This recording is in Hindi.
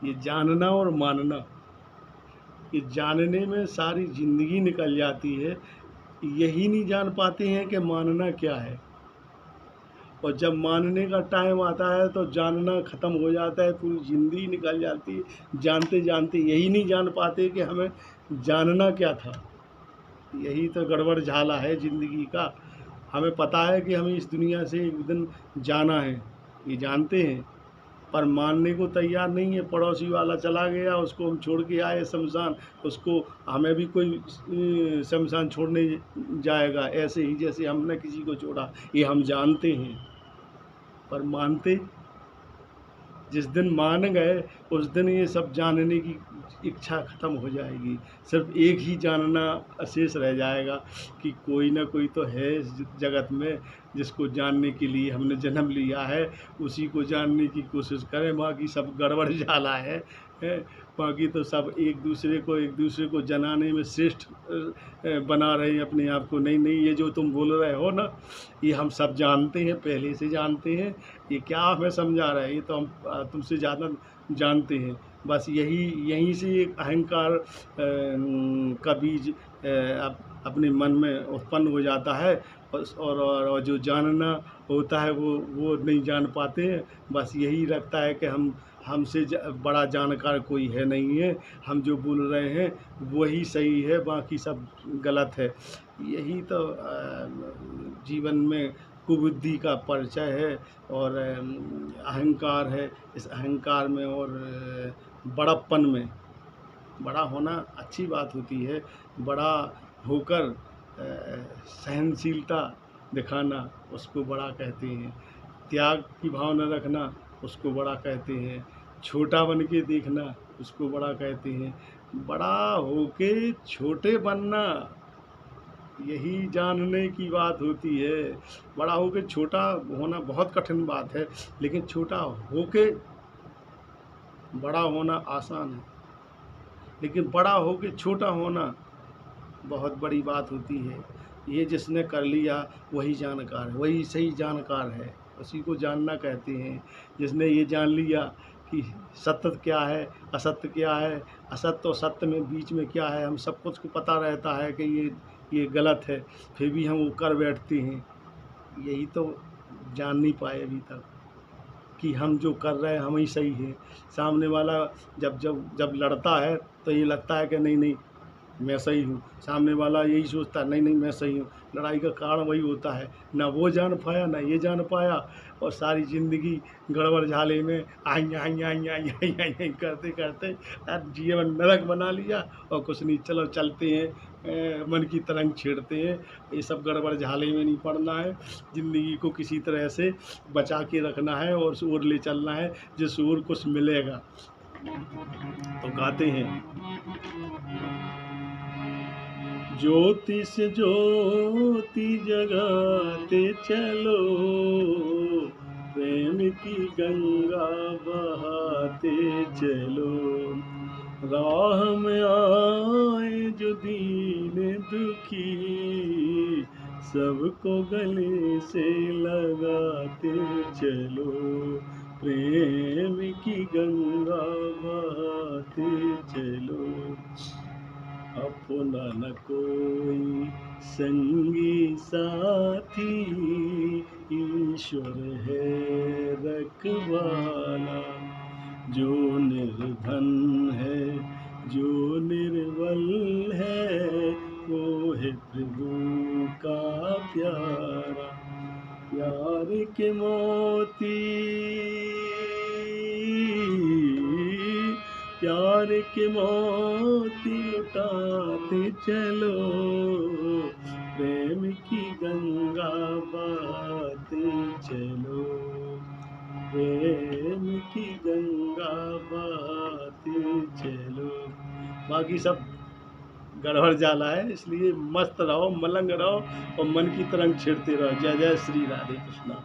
ये जानना और मानना, ये जानने में सारी ज़िंदगी निकल जाती है, यही नहीं जान पाते हैं कि मानना क्या है। और जब मानने का टाइम आता है तो जानना ख़त्म हो जाता है, पूरी ज़िंदगी निकल जाती है जानते जानते, यही नहीं जान पाते कि हमें जानना क्या था। यही तो गड़बड़ झाला है ज़िंदगी का। हमें पता है कि हमें इस दुनिया से एक दिन जाना है, ये जानते हैं, पर मानने को तैयार नहीं है। पड़ोसी वाला चला गया, उसको हम छोड़ के आए शमशान, उसको हमें भी कोई शमशान छोड़ने जाएगा, ऐसे ही जैसे हमने किसी को छोड़ा। ये हम जानते हैं, पर मानते जिस दिन मान गए उस दिन ये सब जानने की इच्छा ख़त्म हो जाएगी। सिर्फ एक ही जानना अशेष रह जाएगा कि कोई ना कोई तो है इस जगत में जिसको जानने के लिए हमने जन्म लिया है, उसी को जानने की कोशिश करें। बाकी सब गड़बड़ झाला है। बाकी तो सब एक दूसरे को जनाने में श्रेष्ठ बना रहे हैं अपने आप को। नहीं नहीं, ये जो तुम बोल रहे हो ना, ये हम सब जानते हैं, पहले से जानते हैं। ये क्या हमें समझा रहा है, ये तो हम तुमसे ज़्यादा जानते हैं। बस यहीं से एक अहंकार का बीज अपने मन में उत्पन्न हो जाता है। और जो जानना होता है वो नहीं जान पाते हैं। बस यही लगता है कि हमसे बड़ा जानकार कोई है नहीं है, हम जो बोल रहे हैं वही सही है, बाकी सब गलत है। यही तो जीवन में कुबुद्धि का परिचय है और अहंकार है। इस अहंकार में और बड़प्पन में, बड़ा होना अच्छी बात होती है, बड़ा होकर सहनशीलता दिखाना उसको बड़ा कहते हैं। त्याग की भावना रखना उसको बड़ा कहते हैं। छोटा बन के देखना उसको बड़ा कहते हैं। बड़ा होके छोटे बनना, यही जानने की बात होती है। बड़ा होके छोटा होना बहुत कठिन बात है, लेकिन छोटा होके बड़ा होना आसान है। लेकिन बड़ा होके छोटा होना बहुत बड़ी बात होती है। ये जिसने कर लिया वही जानकार है, वही सही जानकार है, उसी को जानना कहते हैं। जिसने ये जान लिया कि सत्य क्या है, असत्य क्या है, असत्य और सत्य में बीच में क्या है, हम सब कुछ को पता रहता है कि ये गलत है, फिर भी हम वो कर बैठते हैं। यही तो जान नहीं पाए अभी तक कि हम जो कर रहे हैं हम ही सही हैं। सामने वाला जब लड़ता है तो ये लगता है कि नहीं नहीं मैं सही हूँ, सामने वाला यही सोचता है नहीं नहीं मैं सही हूँ। लड़ाई का कारण वही होता है, ना वो जान पाया ना ये जान पाया, और सारी ज़िंदगी गड़बड़ झाले में आई आई आई आई आई आई आई करते करते जीवन नरक बना लिया। और कुछ नहीं, चलो चलते हैं, मन की तरंग छेड़ते हैं। ये सब गड़बड़ झाले में नहीं पड़ना है, ज़िंदगी को किसी तरह से बचा के रखना है और उस ओर ले चलना है जिस ओर कुछ मिलेगा। तो गाते हैं, ज्योति से ज्योति जगाते चलो, प्रेम की गंगा बहाते चलो। राह में आए जो दीन दुखी, सबको गले से लगाते चलो। प्रेम की गंगा बहाते चलो। अपना न कोई संगी साथी, ईश्वर है रखवाला। जो निर्धन है जो निर्बल है, वो है प्रभु का प्यारा। प्यार के मोती, प्यार के मोती लुटाते चलो, प्रेम की गंगा बहाते चलो। प्रेम की गंगा बहाते चलो। बाकी सब गड़बड़ जाला है, इसलिए मस्त रहो, मलंग रहो और मन की तरंग छेड़ते रहो। जय जय श्री राधे कृष्णा।